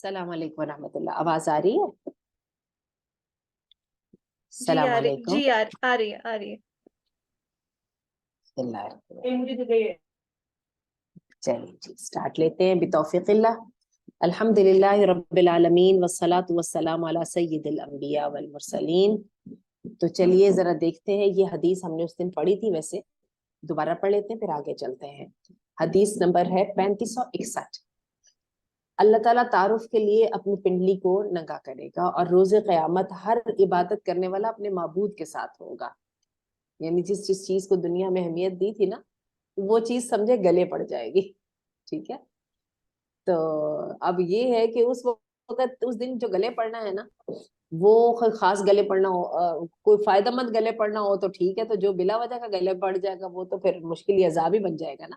السلام علیکم ورحمۃ اللہ. آواز آ رہی ہے؟ جی السلام آ رہی علیکم. جی آ رہی ہے بسم اللہ الرحمن الرحیم. چلیے جی اسٹارٹ لیتے ہیں بتوفیق اللہ. الحمد للہ رب العالمین والصلاة والسلام علی سید الانبیاء والمرسلین. تو چلیے ذرا دیکھتے ہیں یہ حدیث ہم نے اس دن پڑھی تھی، ویسے دوبارہ پڑھ لیتے ہیں پھر آگے چلتے ہیں. حدیث نمبر ہے 3561. اللہ تعالیٰ تعارف کے لیے اپنی پنڈلی کو ننگا کرے گا اور روز قیامت ہر عبادت کرنے والا اپنے معبود کے ساتھ ہوگا. یعنی جس چیز کو دنیا میں اہمیت دی تھی نا، وہ چیز سمجھے گلے پڑ جائے گی. ٹھیک ہے، تو اب یہ ہے کہ اس وقت اس دن جو گلے پڑنا ہے نا، وہ خاص گلے پڑنا ہو، کوئی فائدہ مند گلے پڑنا ہو تو ٹھیک ہے، تو جو بلا وجہ کا گلے پڑ جائے گا وہ تو پھر مشکل عذاب ہی بن جائے گا نا.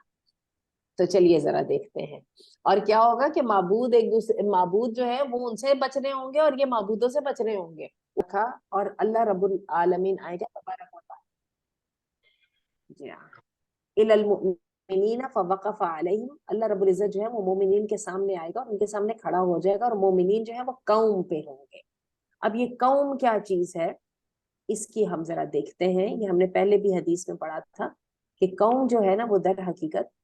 تو چلیے ذرا دیکھتے ہیں. اور کیا ہوگا کہ معبود ایک دوسرے معبود جو ہے وہ ان سے بچ رہے ہوں گے اور یہ معبودوں سے بچ رہے ہوں گے. اور اللہ رب العالمین آئے گا تبارک و تعالی. جی ہاں، الی المؤمنین فوقف علیہم. اللہ رب العزت جو ہے وہ مومنین کے سامنے آئے گا اور ان کے سامنے کھڑا ہو جائے گا، اور مومنین جو ہے وہ قوم پہ ہوں گے. اب یہ قوم کیا چیز ہے، اس کی ہم ذرا دیکھتے ہیں. یہ ہم نے پہلے بھی حدیث میں پڑھا تھا کہ قوم جو ہے نا وہ در حقیقت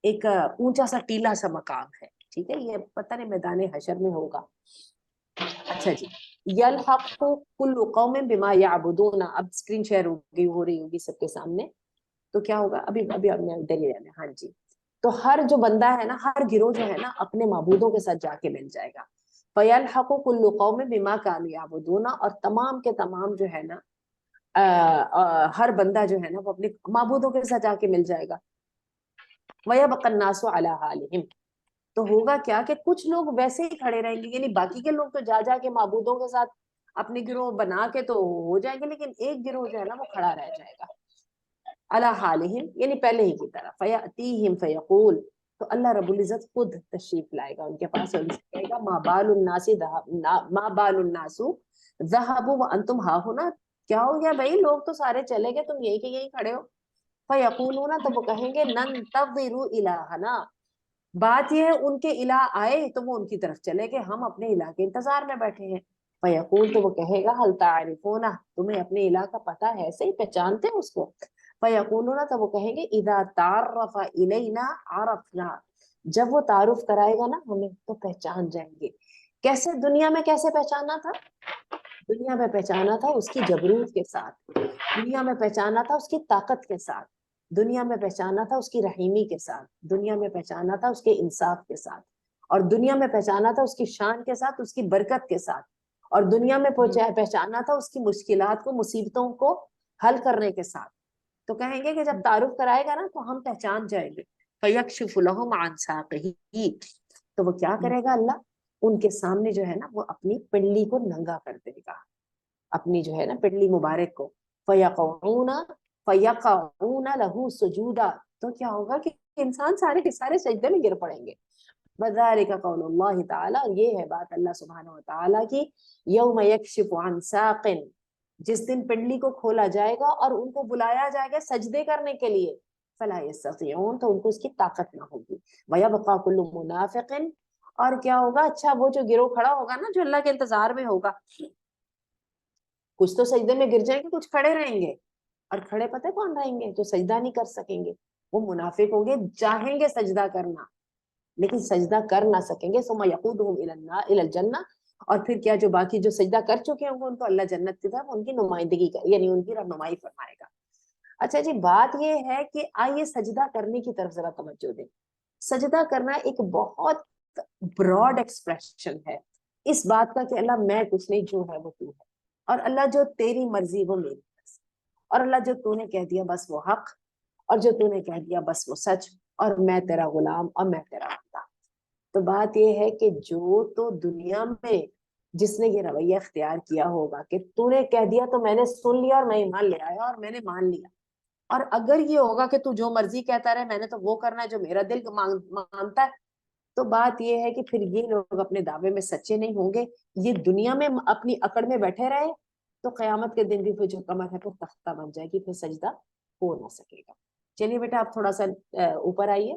ایک اونچا سا ٹیلا سا مقام ہے. ٹھیک ہے، یہ پتہ نہیں میدان حشر میں ہوگا. اچھا جی، یلحق کل قوم بما یعبدون. اب اسکرین شیئر ہو رہی ہوگی سب کے سامنے. تو کیا ہوگا، ابھی ادھر ہی رہنا. ہاں جی، تو ہر جو بندہ ہے نا، ہر گروہ جو ہے نا، اپنے معبودوں کے ساتھ جا کے مل جائے گا. فیلحق کل قوم بما کانوا یعبدون. اور تمام کے تمام جو ہے نا، ہر بندہ جو ہے نا وہ اپنے معبودوں کے ساتھ جا کے مل جائے گا. وَيَبْقَى النَّاسُ عَلَىٰ حَالِهِمْ. تو ہوگا کیا کہ کچھ لوگ ویسے ہی کھڑے رہیں گے، یعنی باقی کے لوگ تو جا جا کے معبودوں کے ساتھ اپنے گروہ بنا کے تو ہو جائیں گے، لیکن ایک گروہ جو ہے نا وہ کھڑا رہ جائے گا. عَلَىٰ حَالِهِمْ یعنی پہلے ہی کی طرح. فَيَأْتِيهِمْ فَيَقُولُ. تو اللہ رب العزت خود تشریف لائے گا ان کے پاس اور ان سے کہے گا ما بال الناس ذهبوا وانتم ها هنا. کیا ہو گیا بھائی، لوگ تو سارے چلے گئے، تم یہی کہ یہی کھڑے ہو. فَيَقُولُونَ. تو وہ کہیں گے نَنْتَظِرُ إِلَٰهَنَا. بات یہ ہے ان کے الہ آئے تو وہ ان کی طرف چلے گئے، ہم اپنے الہ کے انتظار میں بیٹھے ہیں. فَيَقُول. تو وہ کہے گا هَلْ تَعْرِفُونَ. تمہیں اپنے الہ کا پتہ ہے، صحیح پہچانتے ہیں اس کو. فَيَقُولُونَ. تو وہ کہیں گے اِذَا تَعَرَّفَ إِلَيْنَا عَرَفْنَا. جب وہ تعارف کرائے گا نا ہمیں تو پہچان جائیں گے. کیسے دنیا میں کیسے پہچانا تھا؟ دنیا میں پہچانا تھا اس کی جبروت کے ساتھ، دنیا میں پہچانا تھا اس کی طاقت کے ساتھ، دنیا میں پہچانا تھا اس کی رحیمی کے ساتھ، دنیا میں پہچانا تھا اس کے انصاف کے ساتھ، اور دنیا میں پہچانا تھا اس کی شان کے ساتھ، اس کی برکت کے ساتھ، اور دنیا میں پہچانا تھا اس کی مشکلات کو، مصیبتوں کو حل کرنے کے ساتھ. تو کہیں گے کہ جب تعارف کرائے گا نا تو ہم پہچان جائیں گے. فَيَكْشِفُ لَهُمْ عَنْ سَاقِهِ. تو وہ کیا کرے گا اللہ، ان کے سامنے جو ہے نا وہ اپنی پنڈلی کو ننگا کر دے گا، اپنی جو ہے نا پنڈلی مبارک کو. فَيَقَعُونَ لَهُ سُجُودًا. تو کیا ہوگا کہ انسان سارے کے سارے سجدے میں گر پڑیں گے. وَذَلِكَ قَوْلُ اللَّهِ تَعَالَى. اور یہ ہے بات اللہ سبحانہ و تعالیٰ کی. يَوْمَ يَكْشِفُ عَنْ سَاقٍ. جس دن پنڈلی کو کھولا جائے گا اور ان کو بلایا جائے گا سجدے کرنے کے لیے. فَلَا يَسْتَطِيعُونَ. تو ان کو اس کی طاقت نہ ہوگی. وَيَبْقَى كُلُّ مُنَافِقٍ. اور کیا ہوگا، اچھا وہ جو گروہ کھڑا ہوگا نا جو اللہ کے انتظار میں ہوگا، کچھ تو سجدے میں گر جائیں گے، کچھ کھڑے رہیں گے. اور کھڑے پتہ کون رہیں گے؟ جو سجدہ نہیں کر سکیں گے. وہ منافق ہوں گے، چاہیں گے سجدہ کرنا لیکن سجدہ کر نہ سکیں گے. ثم يقودهم الى الجنہ. اور پھر کیا، جو باقی جو سجدہ کر چکے ہوں گے ان کو اللہ جنت کی طرف ان کی نمائندگی یعنی ان کی رہنمائی فرمائے گا. اچھا جی، بات یہ ہے کہ آئیے سجدہ کرنے کی طرف ذرا توجہ دیں. سجدہ کرنا ایک بہت براڈ ایکسپریشن ہے اس بات کا کہ اللہ میں کچھ نہیں، جو ہے وہ تو ہے، اور اللہ جو تیری مرضی وہ میری مرضی، اور اللہ جو تو نے کہہ دیا بس وہ حق، اور جو تو نے کہہ دیا بس وہ سچ، اور میں تیرا غلام اور میں تیرا بندہ. تو بات یہ ہے کہ جو تو دنیا میں جس نے یہ رویہ اختیار کیا ہوگا کہ تو نے کہہ دیا تو میں نے سن لیا اور میں ایمان لے آیا اور میں نے مان لیا، اور اگر یہ ہوگا کہ تو جو مرضی کہتا رہے میں نے تو وہ کرنا ہے جو میرا دل مانتا ہے، تو بات یہ ہے کہ پھر یہ لوگ اپنے دعوے میں سچے نہیں ہوں گے. یہ دنیا میں اپنی اکڑ میں بیٹھے رہے تو قیامت کے دن بھی پھر جو کمر ہے پھر تختہ بن جائے گی، پھر سجدہ ہو نہ سکے گا. چلیے بیٹا آپ تھوڑا سا اوپر آئیے.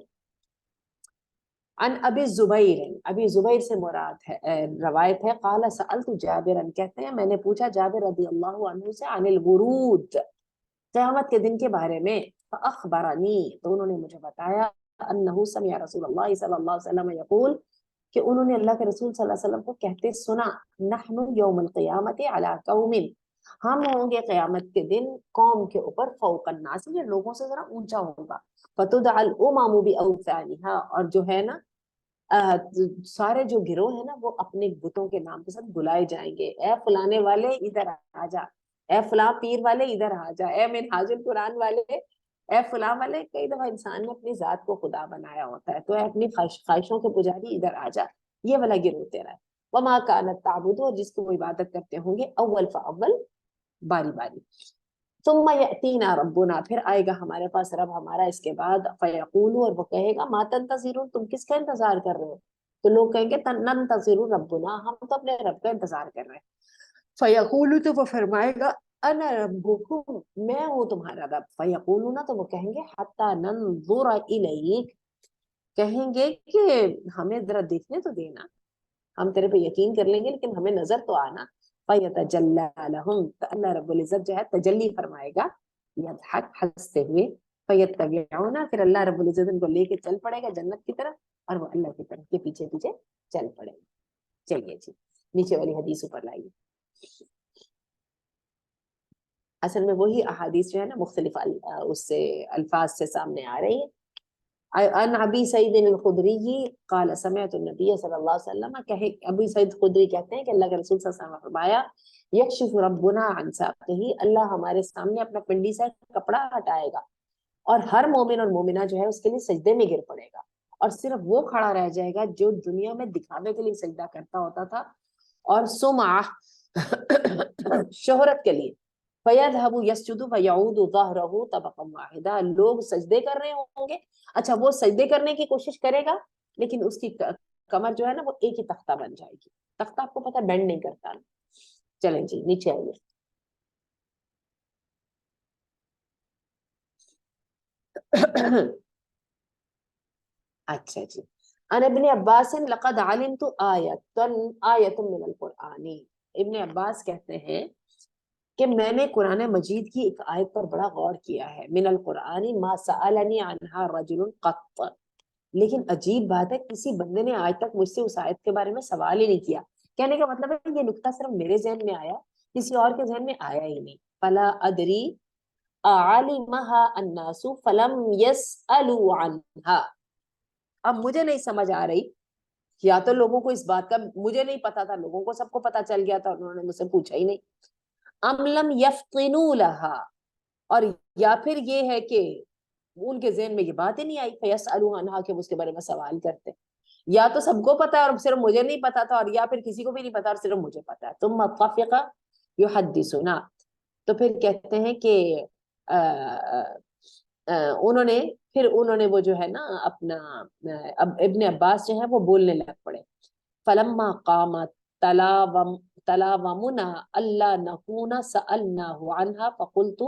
ان ابی زبیر سے مراد ہے روایت ہے قال سألت جابرا کہتے ہیں میں نے پوچھا جابر رضی اللہ عنہ سے عن الورود قیامت کے دن کے بارے میں فاخبرنی تو انہوں نے مجھے بتایا انہ سمع رسول اللہ صلی اللہ علیہ وسلم یقول کہ انہوں نے اللہ کے رسول صلی اللہ علیہ وسلم کو کہتے سنا نحن یوم القیامت علی قوم ہم ہوں گے قیامت کے دن قوم کے اوپر فوق الناس جو لوگوں سے ذرا اونچا ہوگا فتدعى الامم باوثانها اور جو ہے نا سارے جو گروہ ہیں نا وہ اپنے بتوں کے نام کے ساتھ بلائے جائیں گے اے فلانے والے ادھر آ جا اے فلاں پیر والے ادھر آ جا اے منہاج القرآن والے اے فلاں والے کئی دفعہ انسان نے اپنی ذات کو خدا بنایا ہوتا ہے تو اے اپنی خواہشوں کے پجاری ادھر آ جا یہ والا گروہ تیرا ہے وما كانت تعبد اور جس کو وہ عبادت کرتے ہوں گے اول فاول باری باری ثم یاتینا ربنا پھر آئے گا ہمارے پاس رب ہمارا اس کے بعد فیقول اور وہ کہے گا ما تنتظرون تم کس کا انتظار کر رہے ہو تو لوگ کہیں گے ننتظر ربنا ہم تو اپنے رب کا انتظار کر رہے ہیں فیقول تو وہ فرمائے گا انا ربکم میں ہوں تمہارا رب فیقولون تو وہ کہیں گے حتی ننظر الیک کہیں گے کہ ہمیں ذرا دیکھنے تو دینا ہم تیرے پہ یقین کر لیں گے لیکن ہمیں نظر تو آنا فیتجلی لہم تو اللہ رب العزت جو ہے تجلی فرمائے گا یضحک ہنستے ہوئے فیتبعون پھر اللہ رب العزت ان کو لے کے چل پڑے گا جنت کی طرف اور وہ اللہ کی طرف کے پیچھے پیچھے چل پڑے گا چلیے جی نیچے والی حدیث اوپر لائیے اصل میں وہی احادیث جو ہے نا مختلف اس سے الفاظ سے سامنے آ رہی ہے ان ابی سعید الخدری قال سمعت النبی صلی اللہ علیہ وسلم کہ ابی سعید خدری کہتے ہیں کہ اللہ کے رسول صلی اللہ علیہ وسلم نے فرمایا یکشف ربنا عن ساقہ اللہ ہمارے سامنے اپنا پنڈی سے کپڑا ہٹائے گا اور ہر مومن اور مومنہ جو ہے اس کے لیے سجدے میں گر پڑے گا اور صرف وہ کھڑا رہ جائے گا جو دنیا میں دکھاوے کے لیے سجدہ کرتا ہوتا تھا اور سمعہ شہرت کے لیے فَيَذْهَبُ يَسْجُدُ فَيَعُودُ ظَهْرَهُ طَبَقًا وَاحِدًا لوگ سجدے کر رہے ہوں گے اچھا وہ سجدے کرنے کی کوشش کرے گا لیکن اس کی کمر جو ہے نا وہ ایک ہی تختہ بن جائے گی تختہ آپ کو پتہ بینڈ نہیں کرتا چلیں جی نیچے آئیے اچھا جی ان ابن عباس لقد علمت آیت من القرآن ابن عباس کہتے ہیں کہ میں نے قرآن مجید کی ایک آیت پر بڑا غور کیا ہے من القرآن ما سألنی عنہا رجل قط لیکن عجیب بات ہے کسی بندے نے آج تک مجھ سے اس آیت کے بارے میں سوال ہی نہیں کیا کہنے کا مطلب ہے یہ نکتہ صرف میرے ذہن میں آیا کسی اور کے ذہن میں آیا ہی نہیں فلا ادری علمها الناس فلم يسألوا عنها اب مجھے نہیں سمجھ آ رہی یا تو لوگوں کو اس بات کا مجھے نہیں پتا تھا لوگوں کو سب کو پتا چل گیا تھا انہوں نے مجھ سے پوچھا ہی نہیں ام لم یفطنوا لها اور یا پھر یہ ہے کہ ان کے ذہن میں یہ بات ہی نہیں آئی فیسألوا عنہا کہ اس کے بارے میں سوال کرتے یا تو سب کو پتا ہے اور صرف مجھے نہیں پتا تھا اور یا پھر کسی کو بھی نہیں پتا اور صرف مجھے پتا ہے ثم اتفق یحدثنا تو پھر کہتے ہیں کہ انہوں نے وہ جو ہے نا اپنا ابن عباس جو ہے وہ بولنے لگ پڑے فلما قامت تلاومنا اللہ نکون سألناہ عنہا فقلت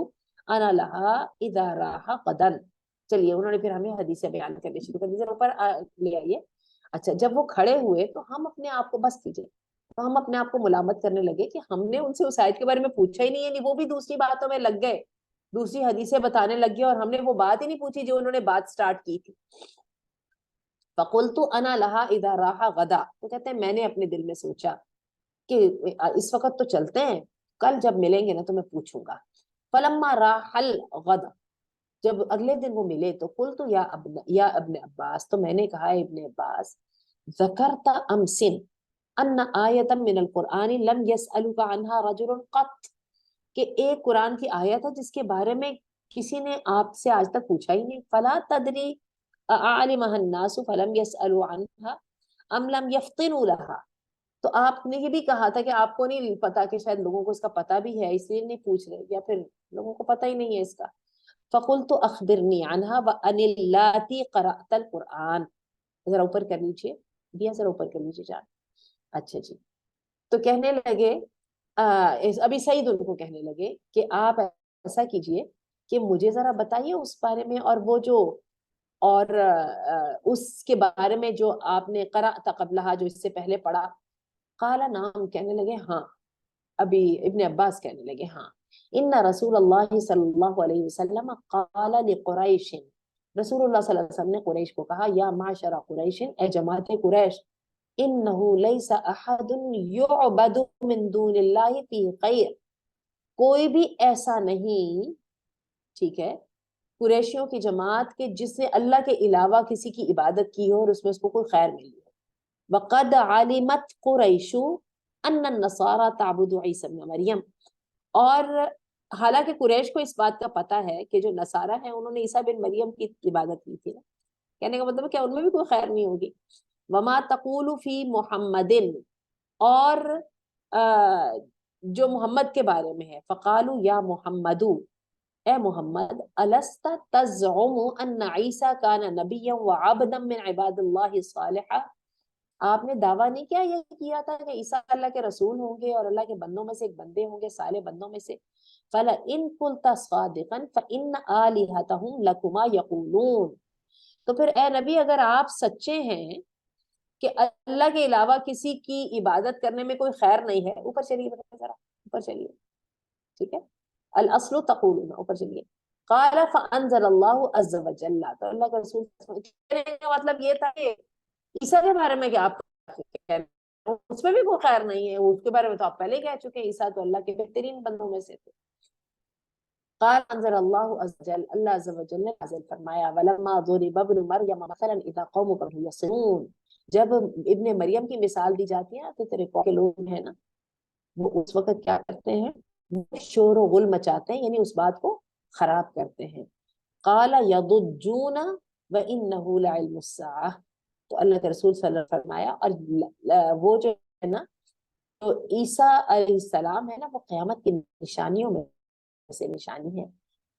انا لها اذا راح غدا چلیے انہوں نے پھر ہمیں حدیثیں بیان کرنے شروع کر دی اوپر لے آئیے اچھا جب وہ کھڑے ہوئے تو ہم اپنے آپ کو بس کیجئے تو ہم اپنے آپ کو ملامت کرنے لگے کہ ہم نے ان سے اس آیت کے بارے میں پوچھا ہی نہیں ہے وہ بھی دوسری باتوں میں لگ گئے دوسری حدیثیں بتانے لگ گئے اور ہم نے وہ بات ہی نہیں پوچھی جو انہوں نے بات سٹارٹ کی تھی فقلت انا لها اذا راح غدا تو کہتے ہیں میں نے اپنے دل میں سوچا کہ اس وقت تو چلتے ہیں کل جب ملیں گے نا تو میں پوچھوں گا فلما راح الغد جب اگلے دن وہ ملے تو قلت یا ابن عباس تو میں نے کہا ابن عباس ذکرت امسن ان آیتا من القرآن لم يسألك عنها رجل قط کہ ایک قرآن کی آیت ہے جس کے بارے میں کسی نے آپ سے آج تک پوچھا ہی نہیں فلا تدری اعلمها الناس فلم يسألوا عنها ام لم يفطنوا لها تو آپ نے یہ بھی کہا تھا کہ آپ کو نہیں پتا کہ شاید لوگوں کو اس کا پتا بھی ہے اس لیے نہیں پوچھ رہے یا پھر لوگوں کو پتا ہی نہیں ہے اس کا فقلت اخبرنی عنها وان اللاتي قرأت القرآن ذرا اوپر کر لیجیے دیا ذرا اوپر کر لیجیے جان اچھا جی تو کہنے لگے ابھی سعید ان کو کہنے لگے کہ آپ ایسا کیجئے کہ مجھے ذرا بتائیے اس بارے میں اور وہ جو اور اس کے بارے میں جو آپ نے قرأت قبلہا جو اس سے پہلے پڑھا؟ قال نعم، کہنے لگے ہاں. ابھی ابن عباس کہنے لگے ہاں. ان رسول اللہ صلی اللہ علیہ وسلم قال لقریش، رسول اللہ صلی اللہ علیہ وسلم نے قریش کو کہا، یا معشر قریش، اے جماعت قریش، انه ليس احد يعبد من دون اللہ فی خیر، کوئی بھی ایسا نہیں، ٹھیک ہے، قریشیوں کی جماعت کے جس نے اللہ کے علاوہ کسی کی عبادت کی ہو اور اس میں اس کو کوئی خیر ملی ہو. وقد علمت قریش ان النصارى تعبد عیسی ابن مریم، اور حالانکہ قریش کو اس بات کا پتہ ہے کہ جو نصارہ ہیں انہوں نے عیسیٰ بن مریم کی عبادت کی تھی نا، کہنے کا مطلب ہے کہ ان میں بھی کوئی خیر نہیں ہوگی. وما تقول فی محمد، اور جو محمد کے بارے میں ہے، فقالوا یا محمد، اے محمد، الست تزعم ان عیسیٰ کان نبیا وعبدا من عباد اللہ الصالحہ، آپ نے دعویٰ نہیں کیا یہ کیا تھا کہ عیسیٰ اللہ کے رسول ہوں گے اور اللہ کے بندوں میں سے ایک بندے ہوں گے، صالح بندوں میں سے؟ فَلَئِن قُلْتَ صَادِقًا فَإِنَّ آلِهَتَهُمْ لَكُمَا يَقُولُونَ، تو پھر اے نبی اگر آپ سچے ہیں کہ اللہ کے علاوہ کسی کی عبادت کرنے میں کوئی خیر نہیں ہے، اوپر چلیے ذرا، اوپر چلیے، ٹھیک ہے، الاصل تقولون، اوپر چلیے. قال فانزل اللہ عز وجل، تو اللہ کے رسول کہنے کا مطلب یہ تھا کہ عیسیٰ کے بارے میں کہ آپ اس میں بھی کوئی خیر نہیں ہے، اس کے بارے میں تو آپ پہلے کہہ چکے ہیں، عیسیٰ تو اللہ کے بہترین بندوں میں سے تھے. قال انزل اللہ عز وجل، اللہ عز وجل نے نازل فرمایا، ولما ضرب ابن مریم مثلا اذا قومك يصرون، جب ابن مریم کی مثال دی جاتی ہے تو تیرے قوم کے لوگ ہیں نا وہ اس وقت کیا کرتے ہیں، شور و غل مچاتے ہیں، یعنی اس بات کو خراب کرتے ہیں. قال یضجون وانه لعلم الساعہ، تو اللہ کے رسول صلی اللہ علیہ وسلم فرمایا، اور وہ جو ہے نا، تو عیسیٰ علیہ السلام ہے نا، وہ قیامت کی نشانیوں میں سے نشانی ہے.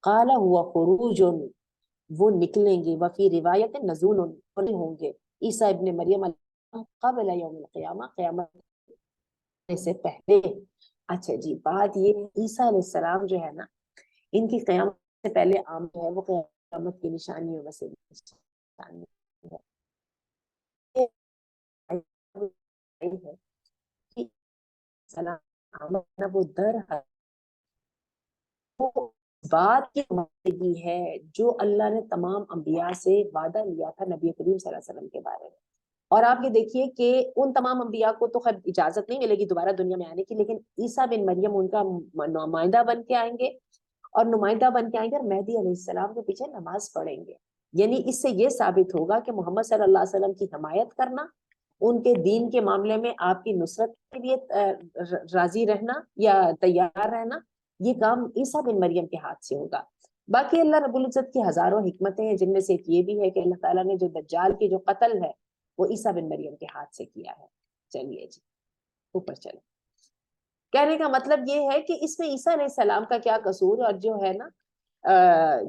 قال هو خروج، وہ نکلیں گے، وفی روایت نزول، ہوں گے عیسیٰ ابن مریم قبل یوم القیامہ، قیامت سے پہلے. اچھا جی، بات یہ عیسیٰ علیہ السلام جو ہے نا، ان کی قیامت سے پہلے عام ہے، وہ قیامت کی نشانیوں میں سے نشانی ہے. سلام وہ در وہ بات کی زندگی ہے جو اللہ نے تمام انبیاء سے وعدہ لیا تھا نبی کریم صلی اللہ علیہ وسلم کے بارے میں. اور آپ یہ دیکھیے کہ ان تمام انبیاء کو تو خیر اجازت نہیں ملے گی دوبارہ دنیا میں آنے کی، لیکن عیسیٰ بن مریم ان کا نمائندہ بن کے آئیں گے، اور نمائندہ بن کے آئیں گے اور مہدی علیہ السلام کے پیچھے نماز پڑھیں گے. یعنی اس سے یہ ثابت ہوگا کہ محمد صلی اللہ علیہ وسلم کی حمایت کرنا، ان کے دین کے معاملے میں آپ کی نصرت کے لیے راضی رہنا یا تیار رہنا، یہ کام عیسیٰ بن مریم کے ہاتھ سے ہوگا. باقی اللہ رب العزت کی ہزاروں حکمتیں ہیں، جن میں سے ایک یہ بھی ہے کہ اللہ تعالیٰ نے جو دجال کی جو قتل ہے وہ عیسیٰ بن مریم کے ہاتھ سے کیا ہے. چلیے جی اوپر چلیں. کہنے کا مطلب یہ ہے کہ اس میں عیسیٰ علیہ السلام کا کیا قصور، اور جو ہے نا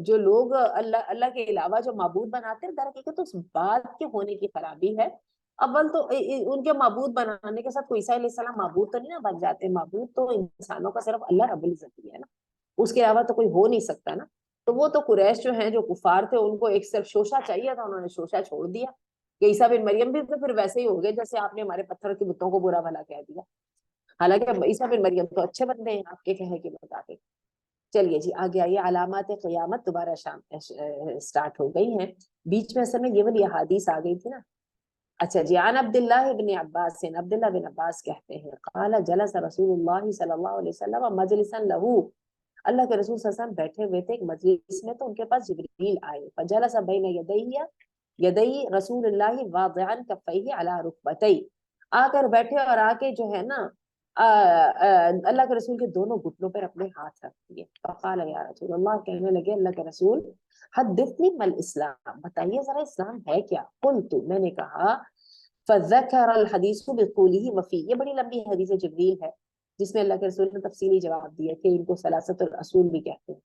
جو لوگ اللہ کے علاوہ جو معبود بناتے ہیں، در حقیقت اس بات کے ہونے کی خرابی ہے. اول تو ان کے معبود بنانے کے ساتھ کوئی عیسیٰ علیہ السلام معبود تو نہیں نا بن جاتے، معبود تو انسانوں کا صرف اللہ رب العزت ہی ہے نا، اس کے علاوہ تو کوئی ہو نہیں سکتا نا. تو وہ تو قریش جو ہیں جو کفار تھے، ان کو ایک صرف شوشہ چاہیے تھا، انہوں نے شوشہ چھوڑ دیا کہ عیسیٰ بن مریم بھی تو پھر ویسے ہی ہو گئے جیسے آپ نے ہمارے پتھر کے بتوں کو برا بھلا کہہ دیا، حالانکہ عیسیٰ بن مریم تو اچھے بندے ہیں آپ کے کہنے کے مطابق. چلیے جی آگے آئیے. علامات قیامت دوبارہ سٹارٹ ہو گئی ہیں، بیچ میں اصل میں یہ والی احادیث آ گئی تھی نا. اچھا جی، عن عبداللہ ابن عباس، عبداللہ بن عباس کہتے ہیں، قال جلس رسول اللہ صلی اللہ علیہ وسلم مجلسا لہو، اللہ کے رسول صلی اللہ علیہ وسلم بیٹھے ہوئے تھے ایک مجلس میں، تو ان کے پاس جبریل آئے. فجلس بین یدی رسول اللہ واضعا کفیہ علی رکبتیہ، آ کر بیٹھے اور آ کے جو ہے نا اللہ کے رسول کے دونوں گھٹنوں پر اپنے ہاتھ رکھ دیے. فقال یا رسول اللہ، کہنے لگے اللہ کے رسول، حدثنی ما الاسلام، بتائیے ذرا اسلام ہے کیا؟ قلت، میں نے کہا، فذکر الحدیث بطولہ وفی، یہ بڑی لمبی حدیث جبریل ہے جس میں اللہ کے رسول نے تفصیلی جواب دیا کہ ان کو ثلاثت الاصول بھی کہتے ہیں.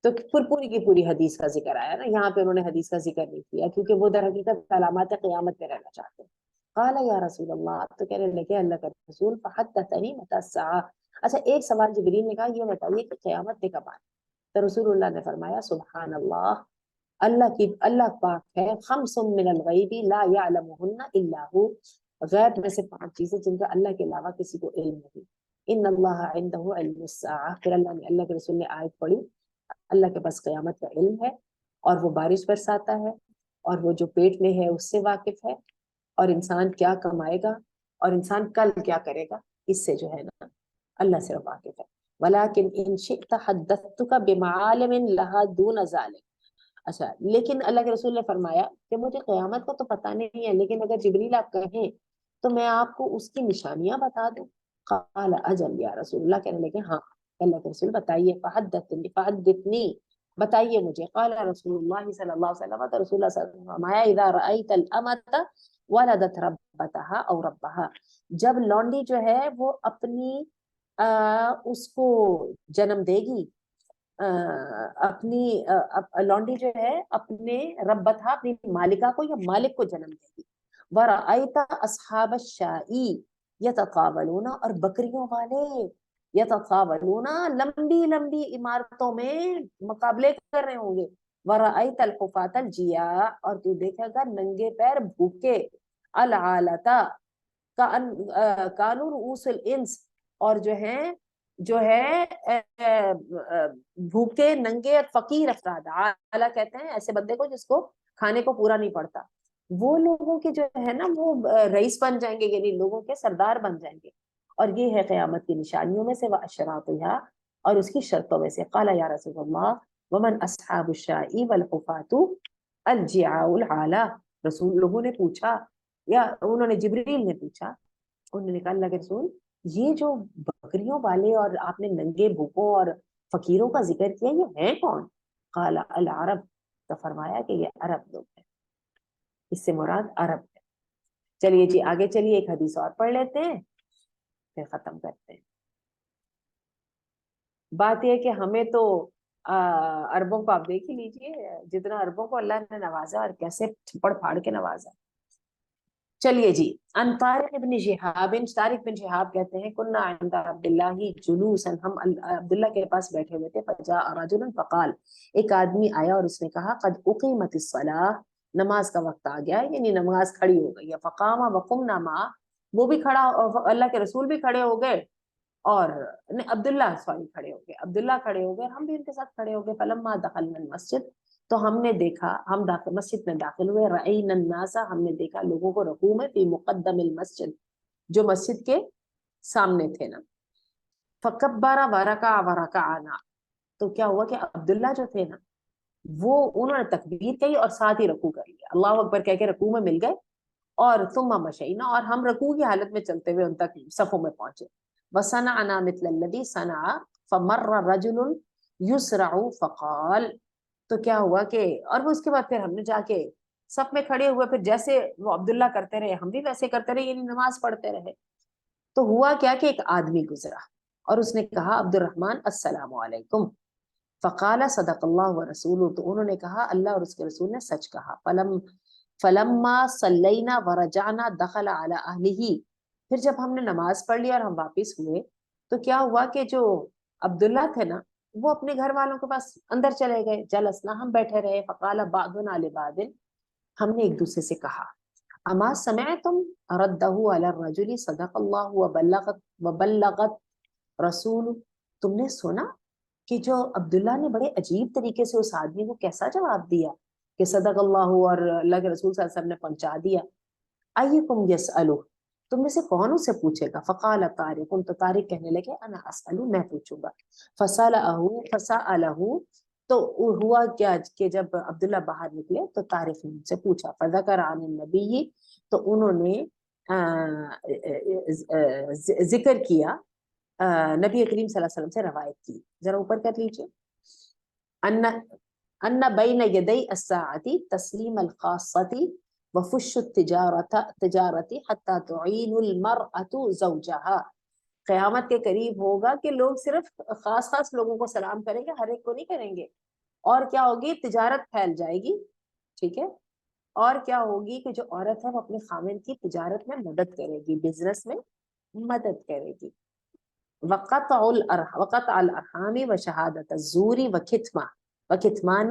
تو پھر پوری کی پوری حدیث کا ذکر آیا نا، یہاں پہ انہوں نے حدیث کا ذکر نہیں کیا کیونکہ وہ در حقیقت علامات قیامت میں رہنا چاہتے ہیں. قال یا رسول اللہ، تو کہنے لگے اللہ کا رسول، فحدثنی متی الساعہ، اچھا ایک سوال جبریل نے کہا، یہ بتائیے کہ قیامت کب آئے؟ تو رسول اللہ نے فرمایا، سبحان اللہ، اللہ پاک ہے، خمس من الغیبی لا یعلمہن الا ہو، غیب میں سے 5 چیزیں جن کا اللہ کے علاوہ کسی کو علم نہیں. ان اللہ عندہ علم الساعہ، پھر اللہ کے رسول نے آیت پڑھی، اللہ کے پاس قیامت کا علم ہے، اور وہ بارش برساتا ہے، اور وہ جو پیٹ میں ہے اس سے واقف ہے، اور انسان کیا کمائے گا اور انسان کل کیا کرے گا اس سے جو ہے نا اللہ سے واقف ہے. ولیکن ان شئت حدثتک بمعالم لہا دون ذلک. اچھا، لیکن اللہ کے رسول نے فرمایا کہ مجھے قیامت کا تو پتہ نہیں ہے، لیکن اگر جبریل آپ کہیں تو میں آپ کو اس کی نشانیاں بتا دوں. قال اجل یا رسول اللہ، کہنے لگے ہاں اللہ کے رسول بتائیے. فحدثنی بتائیے مجھے. قال رسول اللہ صلی اللہ علیہ وسلم، تو رسول اللہ صلی اللہ علیہ وسلم فرمایا اذا رأیت الامۃ ولدت ربتها او ربها، جب لونڈی جو ہے وہ اپنی اس کو جنم دے گی، اپنی لونڈی جو ہے اپنے ربتها اپنی مالکہ کو یا مالک کو جنم دے گی. ورأیت اصحاب الشائی یتقابلون، اور بکریوں والے یتقابلون لمبی لمبی عمارتوں میں مقابلے کر رہے ہوں گے. ورأیت الحفاة الجیاع، اور تو دیکھے گا ننگے پیر بھوکے، العالتا کانوا رؤوس الانس، اور جو ہے بھوکے ننگے فقیر افراد. عالا کہتے ہیں ایسے بندے کو جس کو کھانے کو پورا نہیں پڑتا. وہ لوگوں کے جو ہے نا وہ رئیس بن جائیں گے، یعنی لوگوں کے سردار بن جائیں گے. اور یہ ہے قیامت کی نشانیوں میں سے واشراطها، اور اس کی شرطوں میں سے. قال یا رسول اللہ ومن اصحاب الشائی والحفاة الجعاء العالا. رسول لوگوں نے پوچھا، یا انہوں نے جبریل نے پوچھا، انہوں نے کہا اللہ کے رسول یہ جو بکریوں والے اور آپ نے ننگے بھوکوں اور فقیروں کا ذکر کیا، یہ ہیں کون؟ قال العرب، تو فرمایا کہ یہ عرب لوگ ہیں، اس سے مراد عرب ہے. چلیے جی آگے چلیے، ایک حدیث اور پڑھ لیتے ہیں پھر ختم کرتے ہیں. بات یہ کہ ہمیں تو عربوں کو آپ دیکھ ہی لیجیے، جتنا عربوں کو اللہ نے نوازا اور کیسے پڑ پھاڑ کے نوازا. چلیے جی. ان طارق بن شہاب، طارق بن شہاب کہتے ہیں کنا عند عبداللہ جلوسا، ہم عبداللہ کے پاس بیٹھے ہوئے تھے. فجاء رجل فقال، ایک آدمی آیا اور اس نے کہا قد اقیمت الصلاۃ، نماز کا وقت آ گیا، یعنی نماز کھڑی ہو گئی ہے. فقام وقمنا معه، وہ بھی کھڑا، اللہ کے رسول بھی کھڑے ہو گئے، اور عبداللہ کھڑے ہو گئے، عبداللہ کھڑے ہو گئے، ہم بھی ان کے ساتھ کھڑے ہو گئے. فلما دخلنا المسجد، تو ہم نے دیکھا، ہم مسجد میں داخل ہوئے. رأینا الناس، ہم نے دیکھا لوگوں کو رکوع میں، فی مقدم المسجد، جو مسجد کے سامنے تھے نا. فکبر ورکع ورکعنا، تو کیا ہوا کہ عبداللہ جو تھے نا وہ انہوں نے تکبیر کہی اور ساتھ ہی رکوع کر لیا، اللہ اکبر کہہ کے رکوع میں مل گئے. اور ثم مشینا، اور ہم رکوع کی حالت میں چلتے ہوئے ان تک صفوں میں پہنچے. وصنعنا مثل الذی صنع فمر رجل یسرع فقال، تو کیا ہوا کہ اور وہ اس کے بعد پھر ہم نے جا کے صف میں کھڑے ہوئے، پھر جیسے وہ عبداللہ کرتے رہے ہم بھی ویسے کرتے رہے، یعنی نماز پڑھتے رہے. تو ہوا کیا کہ ایک آدمی گزرا اور اس نے کہا عبد الرحمن السلام علیکم. فقال صدق اللہ ورسولہ، تو انہوں نے کہا اللہ اور اس کے رسول نے سچ کہا. فلما صلینا ورجعنا دخل علی اہلہ، پھر جب ہم نے نماز پڑھ لی اور ہم واپس ہوئے تو کیا ہوا کہ جو عبداللہ تھے نا وہ اپنے گھر والوں کے پاس اندر چلے گئے. جلسنا، ہم بیٹھے رہے. فقال بعضنا لبعض، ہم نے ایک دوسرے سے کہا اما سمعتم رده علی الرجل صدق اللہ وبلغت رسول، تم نے سنا کہ جو عبداللہ نے بڑے عجیب طریقے سے اس آدمی کو کیسا جواب دیا کہ صدق اللہ اور اللہ کے رسول صلی اللہ علیہ وسلم نے پہنچا دیا. ایکم یسألو، تم میں سے کون اسے پوچھے گا؟ فقال طارق، تو طارق کہنے لگے انا اسألو، میں پوچھوں گا. فسألہ، تو ہوا کیا کہ جب عبداللہ باہر نکلے تو طارق نے ان سے پوچھا. فذکر عن النبی، تو انہوں نے ذکر کیا نبی کریم صلی اللہ علیہ وسلم سے روایت کی. ذرا اوپر کر لیجیے. ان بین یدی الساعۃ تسلیم الخاصۃ وفش التجارت حتی تعین المرأة زوجها، قیامت کے قریب ہوگا کہ لوگ صرف خاص خاص لوگوں کو سلام کریں گے، ہر ایک کو نہیں کریں گے. اور کیا ہوگی؟ تجارت پھیل جائے گی. ٹھیک ہے. اور کیا ہوگی کہ جو عورت ہے وہ اپنے خاوند کی تجارت میں مدد کرے گی، بزنس میں مدد کرے گی. وقطع الارحام وشہادت الزور وکتمان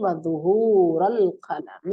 وظهور القلم,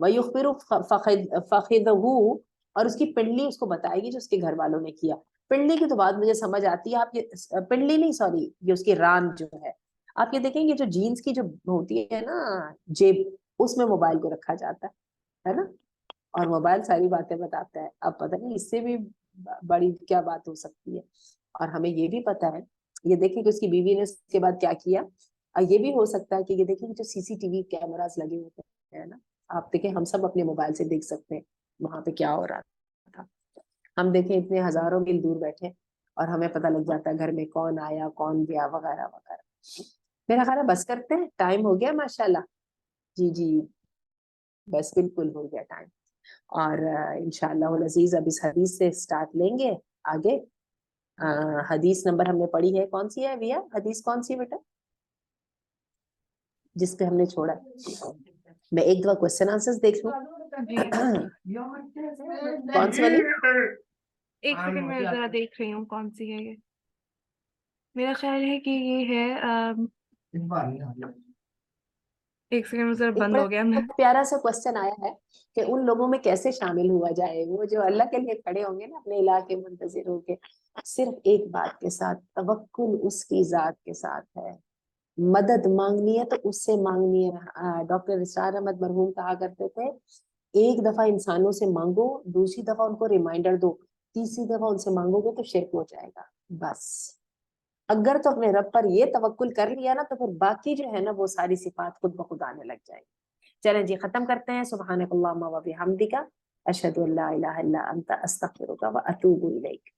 وَيُخْبِرُ فَخِذَهُ، اور اس کی پنڈلی اس کو بتائے گی جو اس کے گھر والوں نے کیا. پنڈلی کی تو بات مجھے سمجھ آتی ہے. آپ یہ پنڈلی نہیں، سوری، یہ اس کی ران جو ہے. آپ یہ دیکھیں گے جو جینس کی جو ہوتی ہے نا جیب، اس میں موبائل کو رکھا جاتا ہے نا، اور موبائل ساری باتیں بتاتا ہے. اب پتہ نہیں اس سے بھی بڑی کیا بات ہو سکتی ہے. اور ہمیں یہ بھی پتا ہے، یہ دیکھیں کہ اس کی بیوی نے اس کے بعد کیا کیا. اور یہ بھی ہو سکتا ہے کہ یہ دیکھیں کہ جو سی سی ٹی وی کیمراز لگے ہوتے ہیں نا، آپ دیکھیں ہم سب اپنے موبائل سے دیکھ سکتے ہیں وہاں پہ کیا ہو رہا تھا. ہم دیکھیں اتنے ہزاروں میل دور بیٹھے اور ہمیں پتہ لگ جاتا ہے گھر میں کون آیا کون گیا وغیرہ وغیرہ. میرا خیال ہے بس کرتے ہیں، ٹائم ہو گیا ماشاءاللہ. جی جی بس بالکل ہو گیا ٹائم. اور انشاءاللہ العزیز اب اس حدیث سے سٹارٹ لیں گے آگے. حدیث نمبر ہم نے پڑھی ہے، کون سی ہے ویا؟ حدیث کون سی ہے بیٹا جس پہ ہم نے چھوڑا؟ میں ایک دفعہ کوشچن آنسر دیکھ لوں. کون سی والی؟ ایک سیکنڈ میں ذرا دیکھ رہی ہوں کون سی ہے یہ. میرا خیال ہے کہ یہ ہے ایک سیکنڈ میں ذرا ایک بند بڑا ہو گیا میں. پیارا سا کوشچن آیا ہے کہ ان لوگوں میں کیسے شامل ہوا جائے، وہ جو اللہ کے لیے کھڑے ہوں گے نا اپنے علاقے منتظر ہو کے، صرف ایک بات کے ساتھ، توکل اس کی ذات کے ساتھ ہے. مدد مانگنی ہے تو اس سے مانگنی ہے. ڈاکٹر اسرار احمد مرحوم کہا کرتے تھے ایک دفعہ انسانوں سے مانگو، دوسری دفعہ ان کو ریمائنڈر دو، تیسری دفعہ ان سے مانگو گے تو شرک ہو جائے گا. بس اگر تو اپنے رب پر یہ توکل کر لیا نا تو پھر باقی جو ہے نا وہ ساری صفات خود بخود آنے لگ جائیں گی. چلیں جی ختم کرتے ہیں. سبحانک اللہم و بحمدک، اشہد ان لا الہ الا انت، استغفرک و اتوب الیک.